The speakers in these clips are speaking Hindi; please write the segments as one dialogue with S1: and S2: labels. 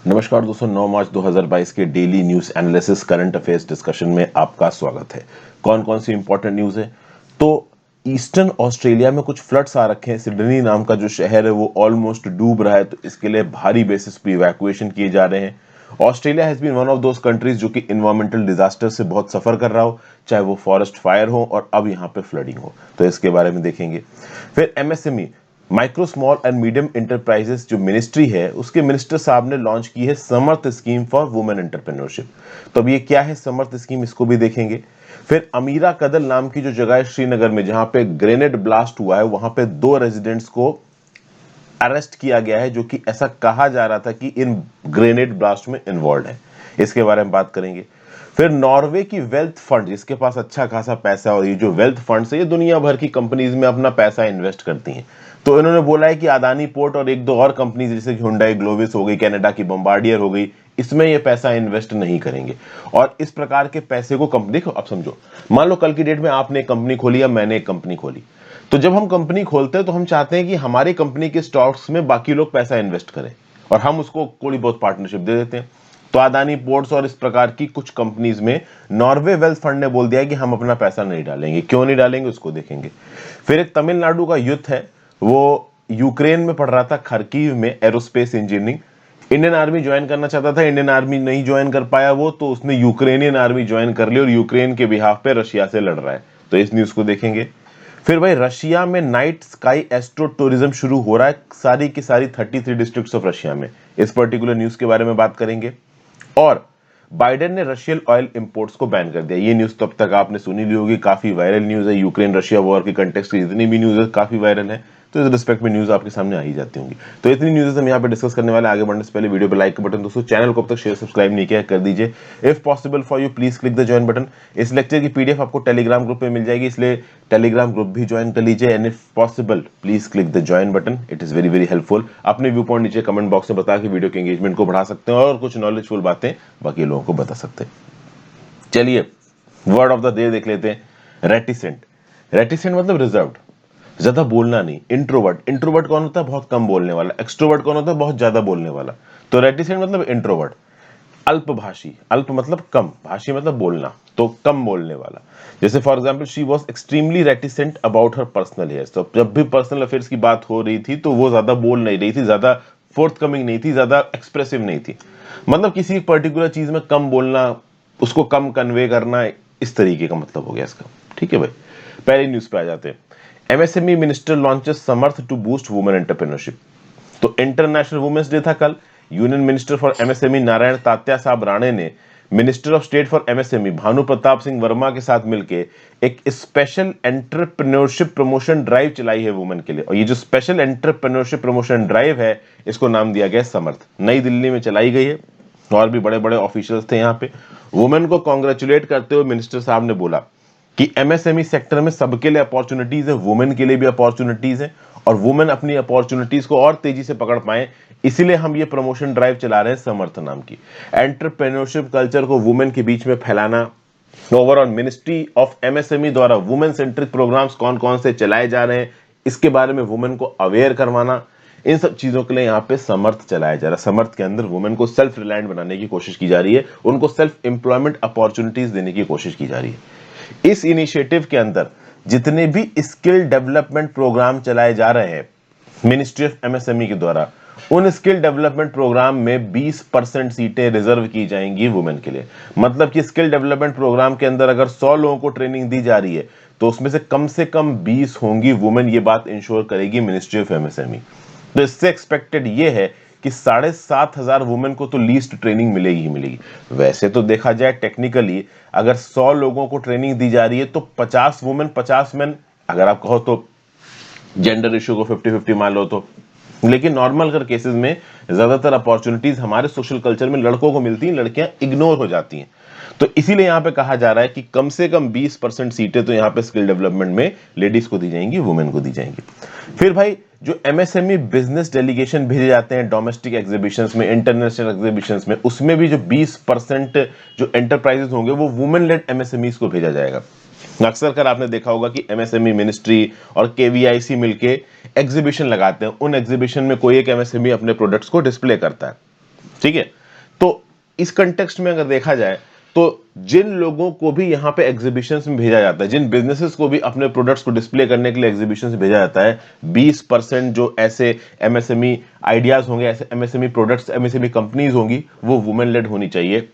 S1: नमस्कार दोस्तों, 9 मार्च 2022 के daily news analysis current affairs discussion में आपका स्वागत है। कौन कौन सी इंपॉर्टेंट न्यूज है? तो ईस्टर्न ऑस्ट्रेलिया में कुछ फ्लड्स आ रखे हैं। सिडनी नाम का जो शहर है वो ऑलमोस्ट डूब रहा है, तो इसके लिए भारी बेसिस पे इवैक्यूएशन किए जा रहे हैं। Australia has been one of those countries जो कि इन्वायरमेंटल डिजास्टर से बहुत सफर कर रहा हो, चाहे वो फॉरेस्ट फायर हो और अब यहाँ पे फ्लडिंग हो, तो इसके बारे में देखेंगे। फिर MSME micro small and medium enterprises जो मिनिस्ट्री है, उसके मिनिस्टर साहब ने लॉन्च की है समर्थ स्कीम फॉर वुमेन एंटरप्रेन्योरशिप। तो अब ये क्या है समर्थ स्कीम, इसको भी देखेंगे। फिर अमीरा कदल नाम की जो जगह है श्रीनगर में, जहां पे ग्रेनेड ब्लास्ट हुआ है, वहां पे 2 रेजिडेंट्स को अरेस्ट किया गया है, जो कि ऐसा कहा जा रहा था कि इन ग्रेनेड ब्लास्ट में इन्वॉल्व है। इसके बारे में बात करेंगे। फिर नॉर्वे की वेल्थ फंड, जिसके पास अच्छा खासा पैसा है, और ये जो वेल्थ फंड है ये दुनिया भर की कंपनीज में अपना पैसा इन्वेस्ट करती हैं, तो इन्होंने बोला है कि अदानी पोर्ट और एक दो और कंपनीज जैसे कि हुंडई ग्लोविस हो गई, कनाडा की बम्बार्डियर हो गई, इसमें ये पैसा इन्वेस्ट नहीं करेंगे। और इस प्रकार के पैसे को कंपनी, देखो अब समझो, मान लो कल की डेट में आपने एक कंपनी खोली या मैंने एक कंपनी खोली, तो जब हम कंपनी खोलते हैं तो हम चाहते हैं कि हमारी कंपनी के स्टॉक्स में बाकी लोग पैसा इन्वेस्ट करें और हम उसको थोड़ी बहुत पार्टनरशिप दे देते हैं। तो अदानी पोर्ट्स और इस प्रकार की कुछ कंपनीज में नॉर्वे वेल्थ फंड ने बोल दिया कि हम अपना पैसा नहीं डालेंगे। क्यों नहीं डालेंगे उसको देखेंगे। फिर एक तमिलनाडु का यूथ है, वो यूक्रेन में पढ़ रहा था, खरकीव में aerospace engineering. Indian army join करना चाहता था, इंडियन आर्मी नहीं ज्वाइन कर पाया वो, तो उसने यूक्रेनियन आर्मी ज्वाइन कर ली और यूक्रेन के बिहाफ पे रशिया से लड़ रहा है। तो इस न्यूज को देखेंगे। फिर भाई रशिया में नाइट स्काई एस्ट्रो टूरिज्म शुरू हो रहा है, सारी की सारी 33 डिस्ट्रिक्ट्स ऑफ रशिया में। इस पर्टिकुलर न्यूज के बारे में बात करेंगे। और बाइडेन ने रशियन ऑयल इंपोर्ट्स को बैन कर दिया। ये न्यूज तो अब तक आपने सुनी ली होगी, काफी वायरल न्यूज है। यूक्रेन रशिया वॉर के कंटेक्स्ट की जितनी भी न्यूज है काफी वायरल है, तो इस रिस्पेक्ट में न्यूज आपके सामने आ ही जाती होंगी। तो इतनी न्यूज हम यहाँ पे डिस्कस करने वाले। आगे बढ़ने से पहले वीडियो पे लाइक का बटन, दोस्तों चैनल को अब तक शेयर सब्सक्राइब नहीं किया कर दीजिए। If possible for you please click the join button. इस लेक्चर की पीडीएफ आपको टेलीग्राम ग्रुप में मिल जाएगी, इसलिए टेलीग्राम ग्रुप भी ज्वाइन कर लीजिए। And if possible please click the join button, it is very very helpful. अपने व्यू पॉइंट नीचे कमेंट बॉक्स में बता के वीडियो के एंगेजमेंट को बढ़ा सकते हैं और कुछ नॉलेजफुल बातें बाकी लोगों को बता सकते हैं। चलिए वर्ड ऑफ द डे देख लेते हैं। रेटिसेंट। रेटिसेंट मतलब रिजर्व्ड, ज्यादा बोलना नहीं। इंट्रोवर्ट, इंट्रोवर्ट कौन होता है? बहुत कम बोलने वाला। एक्सट्रोवर्ट कौन होता है? बहुत ज्यादा बोलने वाला। तो रेटिसेंट मतलब इंट्रोवर्ट। अल्पभाषी, अल्प मतलब कम, भाषी मतलब बोलना, तो कम बोलने वाला। जैसे for example she was extremely reticent about her personal hairs. तो जब भी पर्सनल अफेयर्स की बात हो रही थी तो वो ज्यादा बोल नहीं रही थी, ज्यादा फोर्थ कमिंग नहीं थी, ज्यादा एक्सप्रेसिव नहीं थी। मतलब किसी पर्टिकुलर चीज में कम बोलना, उसको कम कन्वे करना, इस तरीके का मतलब हो गया इसका। ठीक है भाई, पहले न्यूज पे आ जाते हैं। MSME minister launches Samarth to boost women entrepreneurship. तो इंटरनेशनल वुमेन्स डे था कल। Union minister for MSME Narayan Tatya Sahab Rane ने minister of state for MSME Bhanu Pratap Singh Verma के साथ मिलकर एक स्पेशल एंटरप्रेन्योरशिप प्रमोशन ड्राइव चलाई है वुमेन के लिए। और ये जो स्पेशल एंटरप्रेन्योरशिप प्रमोशन ड्राइव है, इसको नाम दिया गया समर्थ। नई दिल्ली में चलाई गई है और भी बड़े बड़े ऑफिशियल्स थे यहाँ पे। वुमेन को कॉन्ग्रेचुलेट करते हुए मिनिस्टर साहब ने बोला कि एमएसएमई सेक्टर में सबके लिए अपॉर्चुनिटीज है, वुमेन के लिए भी अपॉर्चुनिटीज है, और वुमेन अपनी अपॉर्चुनिटीज को और तेजी से पकड़ पाए, इसीलिए हम ये प्रमोशन ड्राइव चला रहे हैं समर्थ नाम की। एंटरप्रेन्योरशिप कल्चर को वुमेन के बीच में फैलाना। ओवरऑल मिनिस्ट्री ऑफ एमएसएमई द्वारा वुमेन सेंट्रिक प्रोग्राम्स कौन कौन से चलाए जा रहे हैं, इसके बारे में वुमेन को अवेयर करवाना, इन सब चीजों के लिए यहाँ पे समर्थ चलाया जा रहा है। समर्थ के अंदर वुमेन को सेल्फ रिलायंट बनाने की कोशिश की जा रही है, उनको सेल्फ एम्प्लॉयमेंट अपॉर्चुनिटीज देने की कोशिश की जा रही है। इस इनिशिएटिव के अंदर जितने भी स्किल डेवलपमेंट प्रोग्राम चलाए जा रहे हैं मिनिस्ट्री ऑफ एमएसएमई के द्वारा, उन स्किल डेवलपमेंट प्रोग्राम में 20% सीटें रिजर्व की जाएंगी वुमेन के लिए। मतलब कि स्किल डेवलपमेंट प्रोग्राम के अंदर अगर 100 लोगों को ट्रेनिंग दी जा रही है तो उसमें से कम 20 होंगी वुमेन। ये बात इंश्योर करेगी मिनिस्ट्री ऑफ एमएसएमई। तो इससे एक्सपेक्टेड ये है कि 7,500 वुमेन को तो लीस्ट ट्रेनिंग मिलेगी ही मिलेगी। वैसे तो देखा जाए टेक्निकली अगर 100 लोगों को ट्रेनिंग दी जा रही है तो 50 वुमेन 50 मेन, अगर आप कहो तो जेंडर इश्यू को 50-50 मान लो तो। लेकिन नॉर्मल कर केसेस में ज्यादातर अपॉर्चुनिटीज हमारे सोशल कल्चर में लड़कों को मिलती हैं, लड़कियां इग्नोर हो जाती हैं। तो इसीलिए यहां पे कहा जा रहा है कि कम से कम 20% सीटें तो यहां पे स्किल डेवलपमेंट में लेडीज को दी जाएंगी, वुमेन को दी जाएंगी। फिर भाई जो एमएसएमई बिजनेस डेलीगेशन भेजे जाते हैं डोमेस्टिक एग्जीबिशंस में, इंटरनेशनल एग्जीबिशंस में, उसमें भी जो 20% जो एंटरप्राइजेस होंगे वो वुमेन लेड एमएसएमईज को भेजा जाएगा। अक्सर कर आपने देखा होगा कि एमएसएमई मिनिस्ट्री और केवीआईसी मिलके एग्जीबिशन लगाते हैं। उन एग्जीबिशन में कोई एक एमएसएमई अपने प्रोडक्ट्स को डिस्प्ले करता है। ठीक है। तो इस कंटेक्स्ट में अगर देखा जाए तो जिन लोगों को भी यहाँ पे एग्जीबिशंस में भेजा जाता है, जिन बिजनेसेस को भी अपने प्रोडक्ट्स को डिस्प्ले करने के लिए एग्जीबिशंस में भेजा जाता है, 20% जो ऐसे एमएसएमई आइडियाज होंगे, ऐसे एमएसएमई प्रोडक्ट्स, एमएसएमई कंपनीज होंगी, वो वुमेन लेड होनी चाहिए।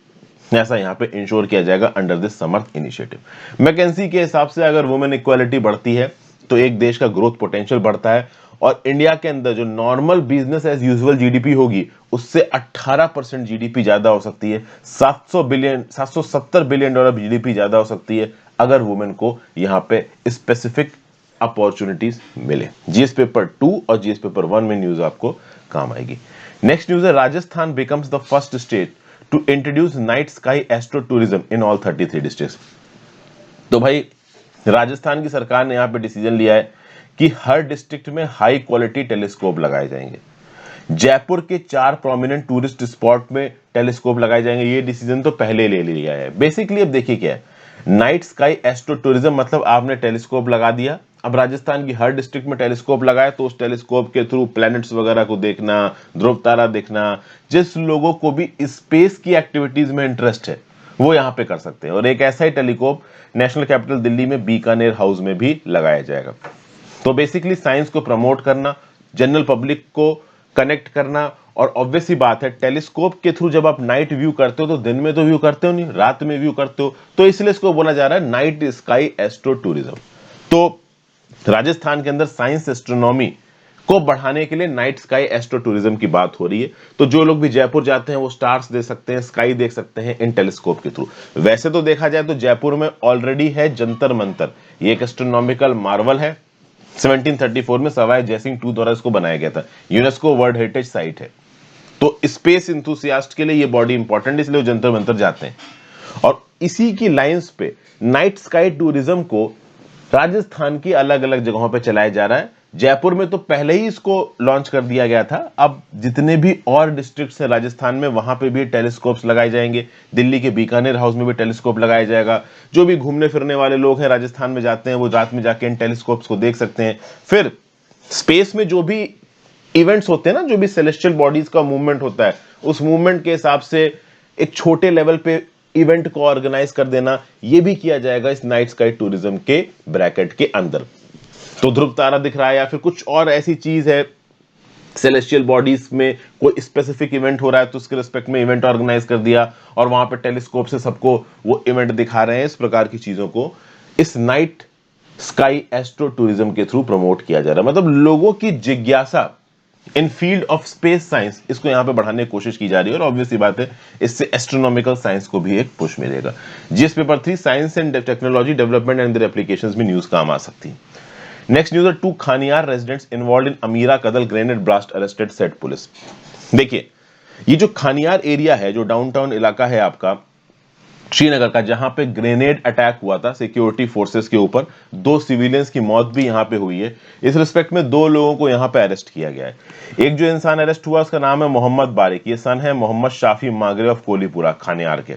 S1: ऐसा यहाँ पे इंश्योर किया जाएगा under this Samarth initiative. McKinsey के हिसाब से अगर वुमेन इक्वालिटी बढ़ती है तो एक देश का ग्रोथ पोटेंशियल बढ़ता है, और इंडिया के अंदर जो normal business as usual GDP होगी उससे 18% जीडीपी ज्यादा हो सकती है, 770 बिलियन डॉलर जीडीपी ज्यादा हो सकती है अगर वुमेन को यहाँ पे स्पेसिफिक अपॉर्चुनिटीज मिले। जीएस पेपर 2 और जीएस पेपर 1 में न्यूज आपको काम आएगी। नेक्स्ट न्यूज है, Rajasthan becomes the first state to introduce night sky astro tourism in all 33 districts. तो भाई राजस्थान की सरकार ने यहाँ पे डिसीजन लिया है कि हर डिस्ट्रिक्ट में हाई क्वालिटी टेलीस्कोप लगाए जाएंगे। जयपुर के 4 प्रोमिनेंट टूरिस्ट स्पॉट में टेलीस्कोप लगाए जाएंगे। ये डिसीजन तो पहले ले लिया है। बेसिकली अब देखिए क्या है, नाइट स्काई एस्ट्रो टूरिज्म मतलब आपने टेलीस्कोप लगा दिया, अब राजस्थान की हर डिस्ट्रिक्ट में टेलीस्कोप लगाए तो उस टेलीस्कोप के थ्रू प्लैनेट्स वगैरह को देखना, ध्रुव तारा देखना, जिस लोगों को भी स्पेस की एक्टिविटीज में इंटरेस्ट है वो यहाँ पे कर सकते हैं। और एक ऐसा ही टेलीस्कोप नेशनल कैपिटल दिल्ली में बीकानेर हाउस में भी लगाया जाएगा। तो बेसिकली साइंस को प्रमोट करना, जनरल पब्लिक को कनेक्ट करना, और ऑब्वियस ही बात है टेलीस्कोप के थ्रू जब आप नाइट व्यू करते हो तो दिन में तो व्यू करते हो नहीं, रात में व्यू करते हो, तो इसलिए इसको बोला जा रहा है नाइट स्काई एस्ट्रो टूरिज्म। तो राजस्थान के अंदर साइंस एस्ट्रोनॉमी को बढ़ाने के लिए नाइट स्काई एस्ट्रो टूरिज्म की बात हो रही है। तो जो लोग भी जयपुर जाते हैं वो स्टार्स देख सकते हैं, स्काई देख सकते हैं इन टेलीस्कोप के थ्रू। वैसे तो देखा जाए तो जयपुर में ऑलरेडी है जंतर मंतर, ये एक एस्ट्रोनॉमिकल मार्वल है। 1734 में सवाई जयसिंह टू द्वारा इसको बनाया गया था, यूनेस्को वर्ल्ड हेरिटेज साइट है। तो स्पेस इंथुसियास्ट के लिए ये बॉडी इंपॉर्टेंट, इसलिए वो जंतर मंतर जाते हैं। और इसी की लाइंस पे नाइट स्काई टूरिज्म को राजस्थान की अलग अलग जगहों पे चलाया जा रहा है। जयपुर में तो पहले ही इसको लॉन्च कर दिया गया था, अब जितने भी और डिस्ट्रिक्ट्स हैं राजस्थान में वहां पे भी टेलीस्कोप्स लगाए जाएंगे। दिल्ली के बीकानेर हाउस में भी टेलीस्कोप लगाया जाएगा। जो भी घूमने फिरने वाले लोग हैं राजस्थान में जाते हैं वो रात में जाके इन टेलीस्कोप्स को देख सकते हैं। फिर स्पेस में जो भी इवेंट्स होते हैं ना, जो भी सेलेस्टियल बॉडीज का मूवमेंट होता है, उस मूवमेंट के हिसाब से एक छोटे लेवल पे इवेंट को ऑर्गेनाइज कर देना, ये भी किया जाएगा इस नाइट स्काई टूरिज्म के ब्रैकेट के अंदर। तो ध्रुव तारा दिख रहा है या फिर कुछ और ऐसी चीज है, सेलेस्टियल बॉडीज में कोई स्पेसिफिक इवेंट हो रहा है तो उसके रिस्पेक्ट में इवेंट ऑर्गेनाइज कर दिया और वहां पे टेलीस्कोप से सबको वो इवेंट दिखा रहे हैं। इस प्रकार की चीजों को इस नाइट स्काई एस्ट्रो टूरिज्म के थ्रू प्रमोट किया जा रहा है। मतलब लोगों की जिज्ञासा इन फील्ड ऑफ स्पेस साइंस, इसको यहां पे बढ़ाने की कोशिश की जा रही है। और ऑब्वियसली बात है इससे एस्ट्रोनॉमिकल साइंस को भी एक पुश मिलेगा। GS paper 3 science and technology development and their applications में न्यूज काम आ सकती है। नेक्स्ट न्यूज है, 2 Khanyar residents involved in Amira Kadal grenade blast arrested, said police. देखिए ये जो खानियार एरिया है, जो डाउनटाउन इलाका है आपका श्रीनगर का, जहां पे ग्रेनेड अटैक हुआ था सिक्योरिटी फोर्सेस के ऊपर, 2 सिविलियंस की मौत भी यहां पे हुई है। इस रिस्पेक्ट में 2 लोगों को यहां पे अरेस्ट किया गया है। एक जो इंसान अरेस्ट हुआ उसका नाम है मोहम्मद बारिक, ये सन है मोहम्मद शाफी मागरे ऑफ कोलीपुरा खानियार के।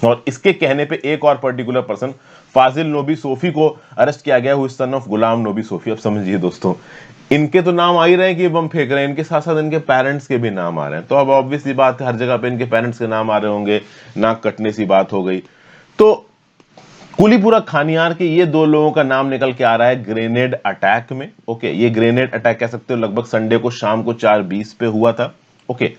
S1: और इसके कहने पे एक और पर्टिकुलर पर्सन फाजिल नोबी सोफी को अरेस्ट किया गया, हुई सन ऑफ गुलाम नोबी सोफी। अब समझिए दोस्तों, इनके तो नाम आ ही रहे हैं कि ये बम फेंक रहे हैं, इनके साथ साथ इनके पेरेंट्स के भी नाम आ रहे हैं। तो अब ऑब्वियसली बात है हर जगह पे इनके पेरेंट्स के नाम आ रहे होंगे, नाक कटने सी बात हो गई। तो कुलीपुरा खानियार के ये 2 लोगों का नाम निकल के आ रहा है ग्रेनेड अटैक में। ओके, ये ग्रेनेड अटैक कह सकते हो लगभग संडे को शाम को 4:20 पे हुआ था। ओके,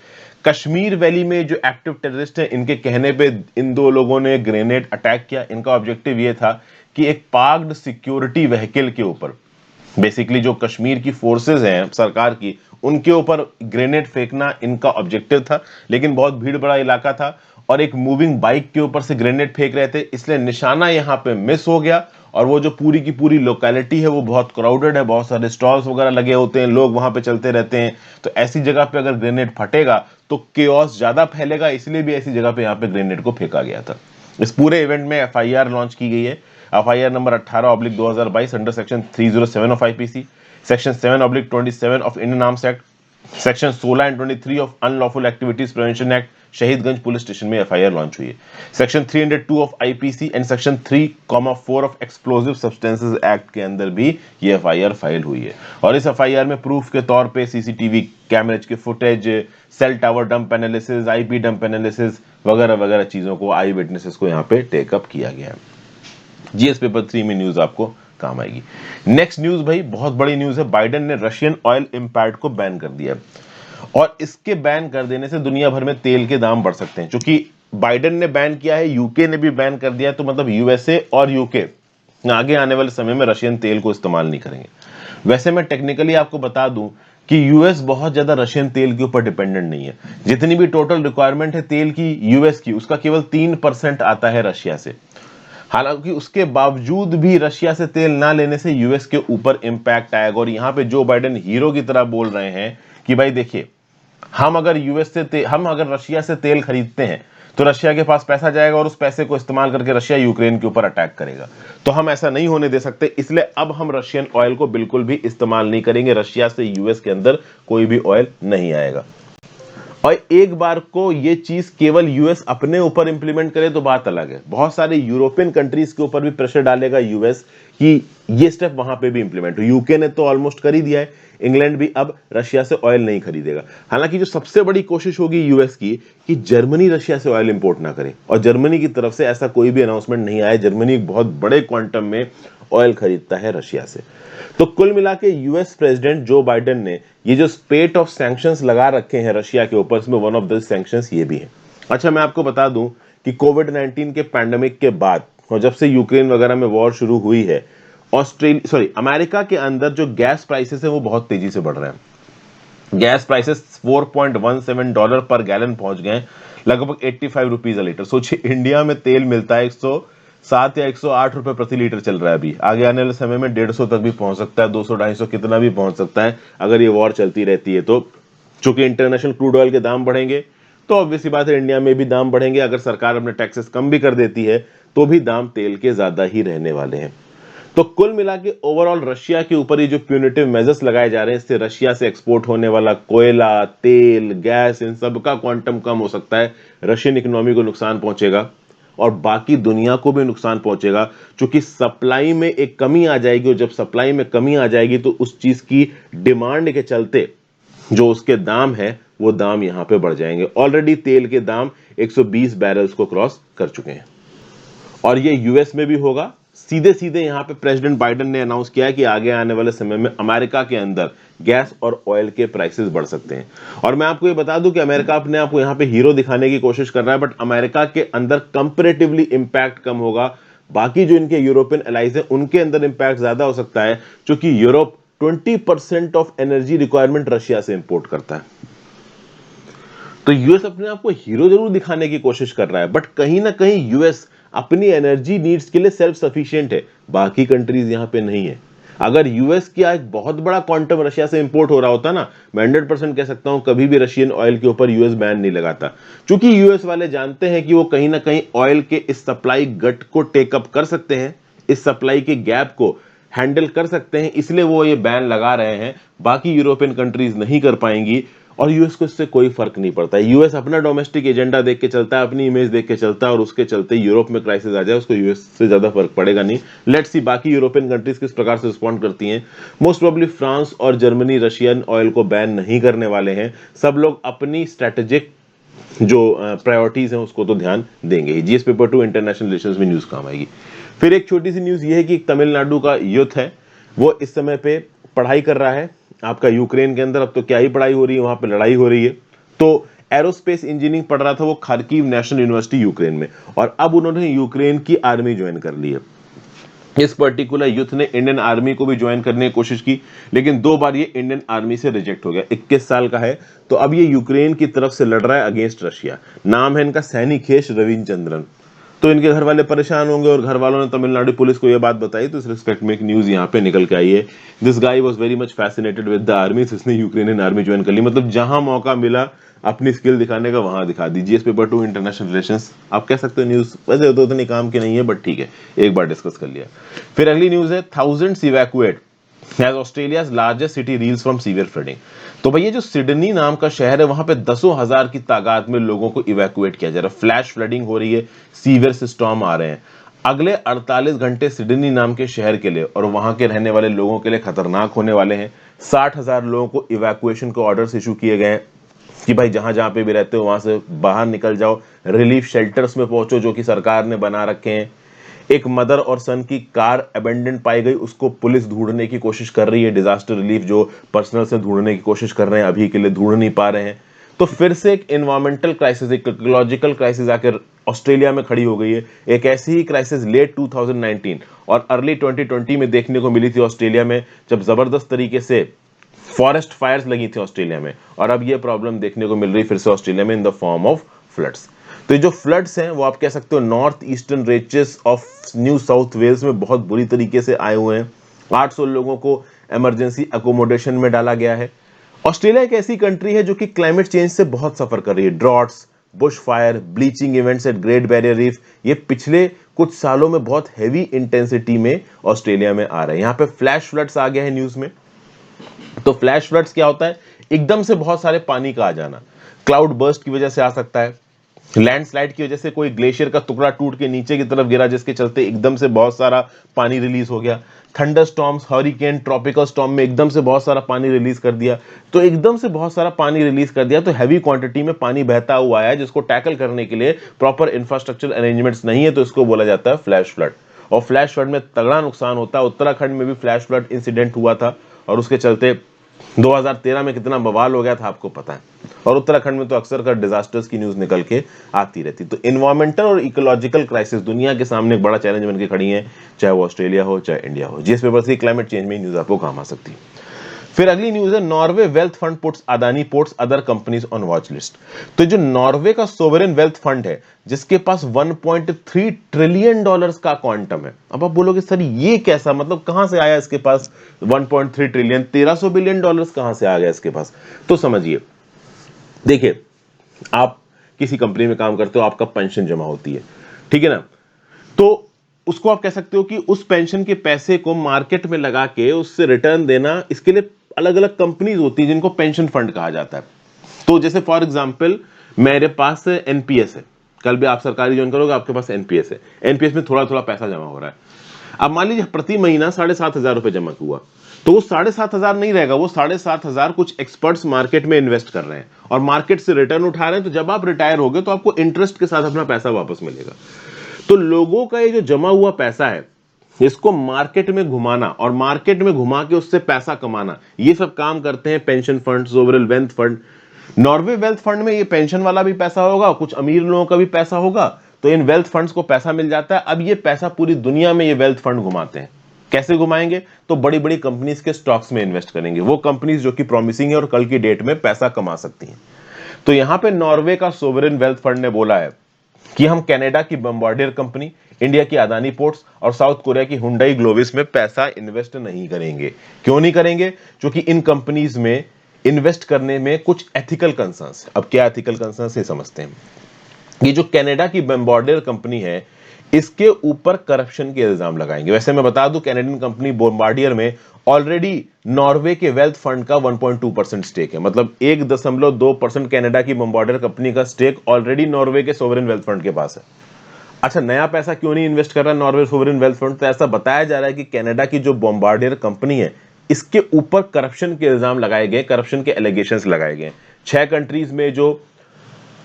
S1: कश्मीर वैली में जो एक्टिव टेररिस्ट है, इनके कहने पे इन 2 लोगों ने ग्रेनेड अटैक किया। इनका ऑब्जेक्टिव ये था कि एक पार्क्ड सिक्योरिटी व्हीकल के ऊपर, बेसिकली जो कश्मीर की फोर्सेस हैं सरकार की, उनके ऊपर ग्रेनेड फेंकना इनका ऑब्जेक्टिव था। लेकिन बहुत भीड़ बड़ा इलाका था और एक मूविंग बाइक के ऊपर से ग्रेनेड फेंक रहे थे, इसलिए निशाना यहां पे मिस हो गया। और वो जो पूरी की पूरी लोकेलिटी है वो बहुत क्राउडेड है, बहुत सारे स्टॉल्स वगैरह लगे होते हैं, लोग वहां पे चलते रहते हैं। तो ऐसी जगह पे अगर ग्रेनेड फटेगा तो केओस ज्यादा फैलेगा, इसलिए भी ऐसी जगह पे यहाँ पे ग्रेनेड को फेंका गया था। इस पूरे इवेंट में एफआईआर लॉन्च की गई है, FIR number 18/2022 under section 307 of IPC, section 7/27 of Indian arms act, section 16 and 23 of unlawful activities prevention act Shahidganj police station में एफआईआर लॉन्च हुई है। Section 302 of IPC and section 3,4 of explosive substances act के अंदर भी ये एफआईआर फाइल हुई है। और इस एफआईआर में प्रूफ के तौर पे सीसीटीवी कैमरेज के footage, cell tower dump analysis, IP dump analysis वगैरह वगैरह चीजों को, आई विटनेसेस को यहाँ पे टेकअप किया गया है। जीएस पेपर 3 में न्यूज आपको काम आएगी। नेक्स्ट न्यूज भाई बहुत बड़ी न्यूज है, बाइडेन ने रशियन ऑयल इंपोर्ट को बैन कर दिया और इसके बैन कर देने से दुनिया भर में तेल के दाम बढ़ सकते हैं। क्योंकि बाइडेन ने बैन किया है, यूके ने भी बैन कर दिया है, तो मतलब यूएसए और यूके आगे आने वाले समय में रशियन तेल को इस्तेमाल नहीं करेंगे। वैसे मैं टेक्निकली आपको बता दूं कि यूएस बहुत ज्यादा रशियन तेल के ऊपर डिपेंडेंट नहीं है। जितनी भी टोटल रिक्वायरमेंट है तेल की यूएस की, उसका केवल 3% आता है रशिया से। हालांकि उसके बावजूद भी रशिया से तेल ना लेने से यूएस के ऊपर इंपैक्ट आएगा। और यहां पे जो बाइडेन हीरो की तरह बोल रहे हैं कि भाई देखिए, हम अगर रशिया से तेल खरीदते हैं तो रशिया के पास पैसा जाएगा और उस पैसे को इस्तेमाल करके रशिया यूक्रेन के ऊपर अटैक करेगा। तो हम ऐसा नहीं होने दे सकते, इसलिए अब हम रशियन ऑयल को बिल्कुल भी इस्तेमाल नहीं करेंगे। रशिया से यूएस के अंदर कोई भी ऑयल नहीं आएगा। और एक बार को ये चीज केवल यूएस अपने ऊपर इंप्लीमेंट करे तो बात अलग है, बहुत सारे यूरोपियन कंट्रीज के ऊपर भी प्रेशर डालेगा यूएस कि ये स्टेप वहां पे भी इंप्लीमेंट हो। यूके ने तो ऑलमोस्ट कर ही दिया है, इंग्लैंड भी अब रशिया से ऑयल नहीं खरीदेगा। हालांकि जो सबसे बड़ी कोशिश होगी यूएस की कि जर्मनी रशिया से ऑयल इंपोर्ट ना करे, और जर्मनी की तरफ से ऐसा कोई भी अनाउंसमेंट नहीं आया। जर्मनी बहुत बड़े क्वांटम में ऑयल खरीदता है रशिया से। तो कुल मिला के यूएस प्रेसिडेंट जो बाइडेन ने ये जो स्पेट ऑफ सैंक्शंस लगा रखे हैं रशिया के ऊपर, इसमें वन ऑफ द सैंक्शंस ये भी है। अच्छा, मैं आपको बता दूं कि कोविड-19 के पैंडेमिक के बाद और जब से यूक्रेन वगैरह में वॉर शुरू हुई है, अमेरिका के अंदर जो गैस प्राइसेस है वो बहुत तेजी से बढ़ रहे हैं। गैस प्राइसेस $4.17 पर गैलन पहुंच गए, लगभग 85 रुपीज अ लीटर। सोचिए इंडिया में तेल मिलता है 107 या 108 रुपए प्रति लीटर चल रहा है अभी, आगे आने वाले समय में 150 तक भी पहुंच सकता है, 200-250 कितना भी पहुंच सकता है अगर ये वॉर चलती रहती है तो। चूंकि इंटरनेशनल क्रूड ऑयल के दाम बढ़ेंगे तो ऑब्वियस सी बात है इंडिया में भी दाम बढ़ेंगे। अगर सरकार अपने टैक्सेस कम भी कर देती है तो भी दाम तेल के ज्यादा ही रहने वाले हैं। तो कुल मिला के ओवरऑल रशिया के ऊपर ये जो प्यूनिटिव मेजर्स लगाए जा रहे हैं, इससे रशिया से एक्सपोर्ट होने वाला कोयला, तेल, गैस, इन सब का क्वांटम कम हो सकता है। रशियन इकोनॉमी को नुकसान पहुंचेगा और बाकी दुनिया को भी नुकसान पहुंचेगा, क्योंकि सप्लाई में एक कमी आ जाएगी और जब सप्लाई में कमी आ जाएगी तो उस चीज की डिमांड के चलते जो उसके दाम है वो दाम यहां पे बढ़ जाएंगे। ऑलरेडी तेल के दाम 120 बैरल्स को क्रॉस कर चुके हैं और ये यूएस में भी होगा। सीधे सीधे यहां पे प्रेसिडेंट बाइडेन ने अनाउंस किया है कि आगे आने वाले समय में अमेरिका के अंदर गैस और ऑयल के प्राइसेस बढ़ सकते हैं। और मैं आपको ये बता दूं कि अमेरिका अपने आप को यहां पे हीरो दिखाने की कोशिश कर रहा है, बट अमेरिका के अंदर कंपैरेटिवली इंपैक्ट कम होगा। बाकी जो इनके यूरोपियन एलाइज हैं उनके अंदर इंपैक्ट ज्यादा हो सकता है, क्योंकि Europe 20% of energy requirement Russia से इंपोर्ट करता है। तो यूएस अपने आप को हीरो जरूर दिखाने की कोशिश कर रहा है, बट कहीं ना कहीं यूएस अपनी एनर्जी नीड्स के लिए सेल्फ सफिशिएंट है, बाकी कंट्रीज यहां पे नहीं है। अगर यूएस की एक बहुत बड़ा क्वांटम रशिया से इंपोर्ट हो रहा होता ना, मैं 100% कह सकता हूं कभी भी रशियन ऑयल के ऊपर यूएस बैन नहीं लगाता। क्योंकि यूएस वाले जानते हैं कि वो कहीं ना कहीं ऑयल के इस सप्लाई गट को टेकअप कर सकते हैं, इस सप्लाई के गैप को हैंडल कर सकते हैं, इसलिए वो ये बैन लगा रहे हैं। बाकी यूरोपियन कंट्रीज नहीं कर पाएंगी और यूएस को इससे कोई फर्क नहीं पड़ता है। यूएस अपना डोमेस्टिक एजेंडा देख के चलता है, अपनी इमेज देख के चलता है, और उसके चलते यूरोप में क्राइसिस आ जाए उसको यूएस से ज्यादा फर्क पड़ेगा नहीं। लेट्स सी बाकी यूरोपियन कंट्रीज किस प्रकार से रिस्पॉन्ड करती हैं। मोस्ट प्रोबेबली फ्रांस और जर्मनी रशियन ऑयल को बैन नहीं करने वाले हैं। सब लोग अपनी स्ट्रेटेजिक जो प्रायोरिटीज हैं उसको तो ध्यान देंगे ही। जीएस पेपर 2 इंटरनेशनल रिलेशंस में न्यूज काम आएगी। फिर एक छोटी सी न्यूज ये है कि तमिलनाडु का यूथ है वो इस समय पे पढ़ाई कर रहा है आपका यूक्रेन के अंदर। अब तो क्या ही पढ़ाई हो रही है, वहां पे लड़ाई हो रही है। तो एरोस्पेस इंजीनियरिंग पढ़ रहा था वो खार्किव नेशनल यूनिवर्सिटी यूक्रेन में, और अब उन्होंने यूक्रेन की आर्मी ज्वाइन कर ली है। इस पर्टिकुलर यूथ ने इंडियन आर्मी को भी ज्वाइन करने की कोशिश की, लेकिन 2 बार ये इंडियन आर्मी से रिजेक्ट हो गया। 21 साल का है, तो अब ये यूक्रेन की तरफ से लड़ रहा है अगेंस्ट रशिया। नाम है इनका सैनिकेश रविचंद्रन। तो इनके घर वाले परेशान होंगे और घर वालों ने तमिलनाडु पुलिस को यह बात बताई, तो इस रिस्पेक्ट में एक न्यूज यहाँ पे निकल के आई है। This guy was very much fascinated with the army, इसने यूक्रेनियन आर्मी ज्वाइन कर ली। मतलब जहां मौका मिला अपनी स्किल दिखाने का वहां दिखा दी। जीएस पेपर 2 इंटरनेशनल रिलेशंस, आप कह सकते हो न्यूज वैसे तो उतनी काम की नहीं है, बट ठीक है एक बार डिस्कस कर लिया। फिर अगली न्यूज है thousands evacuate as Australia's largest city reels from severe flooding. तो भैया जो सिडनी नाम का शहर है वहां पे दसों हजार की तादाद में लोगों को इवैक्यूएट किया जा रहा है। फ्लैश फ्लडिंग हो रही है, सीवियर स्टॉर्म आ रहे हैं। अगले 48 घंटे सिडनी नाम के शहर के लिए और वहां के रहने वाले लोगों के लिए खतरनाक होने वाले हैं। 60,000 लोगों को इवैक्यूएशन के ऑर्डर्स इशू किए गए हैं कि भाई जहां जहां पे भी रहते हो वहां से बाहर निकल जाओ, रिलीफ शेल्टर्स में पहुंचो जो कि सरकार ने बना रखे हैं। एक मदर और सन की कार अबेंडन पाई गई, उसको पुलिस ढूंढने की कोशिश कर रही है। डिजास्टर रिलीफ जो पर्सनल से ढूंढने की कोशिश कर रहे हैं, अभी के लिए ढूंढ नहीं पा रहे हैं। तो फिर से एक एनवायरमेंटल क्राइसिस, एक इकोलॉजिकल क्राइसिस आकर ऑस्ट्रेलिया में खड़ी हो गई है। एक ऐसी ही क्राइसिस लेट 2019 और अर्ली 2020 में देखने को मिली थी ऑस्ट्रेलिया में, जब जबरदस्त तरीके से फॉरेस्ट फायर्स लगी थी ऑस्ट्रेलिया में। और अब ये प्रॉब्लम देखने को मिल रही फिर से ऑस्ट्रेलिया में in the form of floods. तो ये जो फ्लड्स हैं वो आप कह सकते हो north eastern reaches of New South Wales में बहुत बुरी तरीके से आए हुए हैं। 800 लोगों को इमरजेंसी अकोमोडेशन में डाला गया है। ऑस्ट्रेलिया एक ऐसी कंट्री है जो कि क्लाइमेट चेंज से बहुत सफर कर रही है। Droughts, Bush fire, bleaching events at great barrier reef, ये पिछले कुछ सालों में बहुत हैवी इंटेंसिटी में ऑस्ट्रेलिया में आ रहे हैं। यहाँ पे फ्लैश फ्लड्स आ गया है न्यूज में। तो फ्लैश फ्लड्स क्या होता है? एकदम से बहुत सारे पानी का आ जाना। क्लाउड बर्स्ट की वजह से आ सकता है, लैंडस्लाइड की वजह से कोई ग्लेशियर का टुकड़ा टूट के नीचे की तरफ गिरा जिसके चलते एकदम से बहुत सारा पानी रिलीज हो गया। Thunder storms, hurricane, tropical storm में एकदम से बहुत सारा पानी रिलीज कर दिया। तो एकदम से बहुत सारा पानी रिलीज कर दिया तो हैवी क्वांटिटी में पानी बहता हुआ है, जिसको टैकल करने के लिए प्रॉपर इंफ्रास्ट्रक्चर अरेंजमेंट्स नहीं है, तो इसको बोला जाता है फ्लैश फ्लड। और फ्लैश फ्लड में तगड़ा नुकसान होता है। उत्तराखंड में भी फ्लैश फ्लड इंसिडेंट हुआ था और उसके चलते 2013 में कितना बवाल हो गया था आपको पता है। और उत्तराखंड में तो अक्सर कर डिजास्टर्स की न्यूज निकल के आती रहती। तो एनवायरमेंटल और इकोलॉजिकल क्राइसिस दुनिया के सामने एक बड़ा चैलेंज बनकर खड़ी है, चाहे वो ऑस्ट्रेलिया हो चाहे इंडिया हो। जीएस पेपर से क्लाइमेट चेंज में न्यूज आपको काम आ सकती है। फिर अगली न्यूज है, Norway wealth fund puts Adani ports other companies on watch list. तो जो नॉर्वे का सोवरेन वेल्थ फंड है जिसके पास 1.3 ट्रिलियन डॉलर्स का क्वांटम है। अब आप बोलोगे सर ये कैसा, मतलब कहां से आया इसके पास 1.3 ट्रिलियन, 1300 बिलियन डॉलर्स कहां से आ गया इसके पास? तो समझिए, देखिए आप किसी कंपनी में काम करते हो, आपका पेंशन जमा होती है, ठीक है ना। तो उसको आप कह सकते हो कि उस पेंशन के पैसे को मार्केट में लगा के उससे रिटर्न देना, इसके लिए अलग अलग कंपनीज होती हैं जिनको पेंशन फंड कहा जाता है। तो जैसे फॉर एग्जांपल मेरे पास एनपीएस है, कल भी आप सरकारी ज्वाइन करोगे आपके पास एनपीएस है, एनपीएस में थोड़ा थोड़ा पैसा जमा हो रहा है। अब मान लीजिए प्रति महीना 7,500 रुपए जमा हुआ, तो वो 7,500 नहीं रहेगा, वो 7,500 कुछ एक्सपर्ट्स मार्केट में इन्वेस्ट कर रहे हैं और मार्केट से रिटर्न उठा रहे हैं। तो जब आप रिटायर होगे तो आपको इंटरेस्ट के साथ अपना पैसा वापस मिलेगा। तो लोगों का ये जो जमा हुआ पैसा है इसको मार्केट में घुमाना और मार्केट में घुमा के उससे पैसा कमाना, ये सब काम करते हैं pension fund, sovereign wealth fund. Norway wealth fund में ये पेंशन वाला भी पैसा होगा, कुछ अमीर लोगों का भी पैसा होगा, तो इन वेल्थ फंड्स को पैसा मिल जाता है। अब ये पैसा पूरी दुनिया में ये वेल्थ फंड घुमाते हैं। कैसे घुमाएंगे? तो बड़ी बड़ी कंपनीज के स्टॉक्स में इन्वेस्ट करेंगे, वो कंपनीज जो कि प्रॉमिसिंग है और कल की डेट में पैसा कमा सकती हैं। तो यहां पे नॉर्वे का सोवरेन वेल्थ फंड ने बोला है कि हम कनाडा की बम्बार्डियर कंपनी, इंडिया की अदानी पोर्ट्स और साउथ कोरिया की हुंडई ग्लोविस में पैसा इन्वेस्ट नहीं करेंगे। क्यों नहीं करेंगे? क्योंकि इन कंपनीज में इन्वेस्ट करने में कुछ एथिकल कंसर्न्स। अब क्या एथिकल कंसर्न्स है समझते हैं। ये जो कनाडा की बम्बार्डियर कंपनी है इसके ऊपर करप्शन के इल्जाम लगाएंगे। वैसे मैं बता दूं कैनेडियन कंपनी बम्बार्डियर में ऑलरेडी नॉर्वे के वेल्थ फंड का 1.2% स्टेक है, मतलब 1.2% कनाडा की बम्बार्डियर कंपनी का स्टेक ऑलरेडी नॉर्वे के सोवरेन वेल्थ फंड के पास है। अच्छा, नया पैसा क्यों नहीं इन्वेस्ट कर रहा नॉर्वे सोवरेन वेल्थ फंड? तो ऐसा बताया जा रहा है कि कनाडा की जो बम्बार्डियर कंपनी है इसके ऊपर करप्शन के इल्जाम लगाए गए, करप्शन के एलिगेशंस लगाए गए। 6 कंट्रीज में जो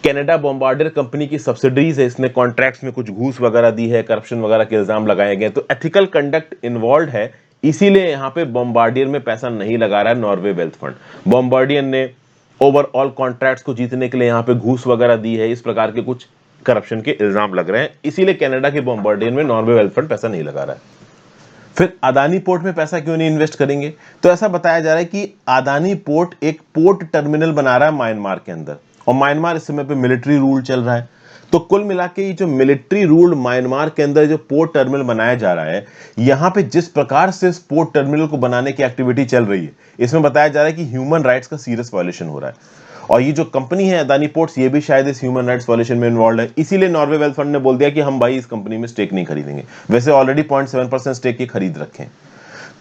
S1: कनाडा बम्बार्डियर कंपनी की सब्सिडीज है इसने कॉन्ट्रैक्ट्स में कुछ घूस वगैरह दी है, करप्शन वगैरह के इल्जाम लगाए गए। तो एथिकल कंडक्ट इन्वॉल्व है, इसीलिए यहां पे बम्बार्डियर में पैसा नहीं लगा रहा है नॉर्वे वेल्थ फंड। बम्बार्डियर ने ओवरऑल कॉन्ट्रैक्ट्स को जीतने के लिए यहां पे घूस वगैरह दी है, इस प्रकार के कुछ करप्शन के इल्जाम लग रहे हैं, इसीलिए कनाडा के बम्बार्डियर में नॉर्वे वेल्थ फंड पैसा नहीं लगा रहा है। फिर अदानी पोर्ट में पैसा क्यों नहीं इन्वेस्ट करेंगे? तो ऐसा बताया जा रहा है कि अदानी पोर्ट एक पोर्ट टर्मिनल बना रहा है म्यांमार के अंदर, और म्यांमार इस समय पे मिलिट्री रूल चल रहा है। तो कुल मिला के ये जो मिलिट्री रूल म्यांमार के अंदर जो पोर्ट टर्मिनल बनाया जा रहा है, यहां पे जिस प्रकार से इस पोर्ट टर्मिनल को बनाने की एक्टिविटी चल रही है, इसमें बताया जा रहा है कि ह्यूमन राइट्स का सीरियस वायलेशन हो रहा है। और ये जो कंपनी है अदानी पोर्ट्स, ये भी शायद इस ह्यूमन राइट्स वायलेशन में इन्वॉल्व है। इसीलिए नॉर्वे वेल्थ फंड ने बोल दिया कि हम भाई इस कंपनी में स्टेक नहीं खरीदेंगे। वैसे ऑलरेडी 0.7% स्टेक के खरीद रखे हैं।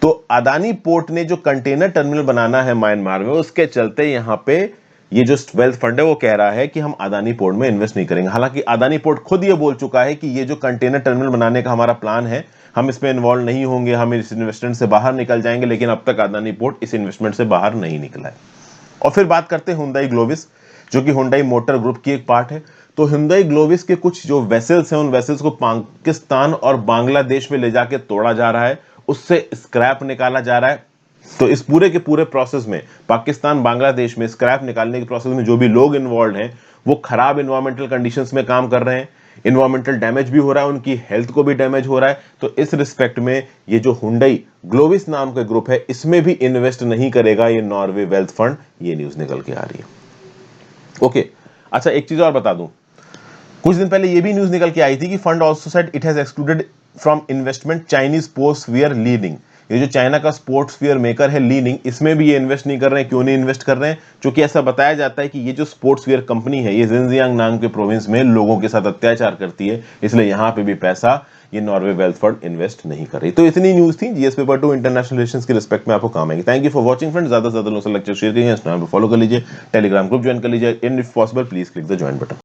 S1: तो अदानी पोर्ट ने जो कंटेनर टर्मिनल बनाना है म्यांमार में, उसके चलते यहां पे ये जो वेल्थ फंड है वो कह रहा है कि हम अदानी पोर्ट में इन्वेस्ट नहीं करेंगे। हालांकि अदानी पोर्ट खुद ये बोल चुका है कि ये जो कंटेनर टर्मिनल बनाने का हमारा प्लान है, हम इसमें इन्वॉल्व नहीं होंगे, हम इस इन्वेस्टमेंट से बाहर निकल जाएंगे, लेकिन अब तक अदानी पोर्ट इस इन्वेस्टमेंट से बाहर नहीं निकला है। और फिर बात करते हैं हुंडई ग्लोविस, जो कि हुंडई मोटर ग्रुप की एक पार्ट है। तो हुंडई ग्लोविस के कुछ जो वेसल्स हैं, उन वेसल्स को पाकिस्तान और बांग्लादेश में ले जाके तोड़ा जा रहा है, उससे स्क्रैप निकाला जा रहा है। तो इस पूरे के पूरे प्रोसेस में, पाकिस्तान बांग्लादेश में स्क्रैप निकालने के प्रोसेस में जो भी लोग इन्वॉल्व हैं, वो खराब इन्वायरमेंटल कंडीशंस में काम कर रहे हैं, इन्वायरमेंटल डैमेज भी हो रहा है, उनकी हेल्थ को भी डैमेज हो रहा है। तो इस रिस्पेक्ट में ये जो हुंडई ग्लोविस नाम का ग्रुप है, इसमें भी इन्वेस्ट नहीं करेगा ये नॉर्वे वेल्थ फंड, ये न्यूज निकल के आ रही है। ओके, अच्छा एक चीज और बता दूं, कुछ दिन पहले ये भी न्यूज निकल के आई थी कि fund also said it has excluded from investment Chinese sports wear leaning. ये जो चाइना का स्पोर्ट्स वियर मेकर है लीनिंग, इसमें भी ये इन्वेस्ट नहीं कर रहे हैं। क्यों नहीं इन्वेस्ट कर रहे हैं? क्योंकि ऐसा बताया जाता है कि ये जो स्पोर्ट्स वियर कंपनी है, ये जिनजियांग नाम के प्रोविंस में लोगों के साथ अत्याचार करती है, इसलिए यहां पे भी पैसा ये नॉर्वे वेल्थ फंड इन्वेस्ट नहीं कर रही। तो इतनी न्यूज थी जीएस पेपर 2 इंटरनेशनल रिलेशंस के रिस्पेक्ट में, आपको काम आएगी। Thank you for watching friends. ज्यादा से ज्यादा लोगों से लेक्चर शेयर करिए, इंस्टाग्राम पे फॉलो कर लीजिए, टेलीग्राम ग्रुप ज्वाइन कर लीजिए, and if possible please click the join button.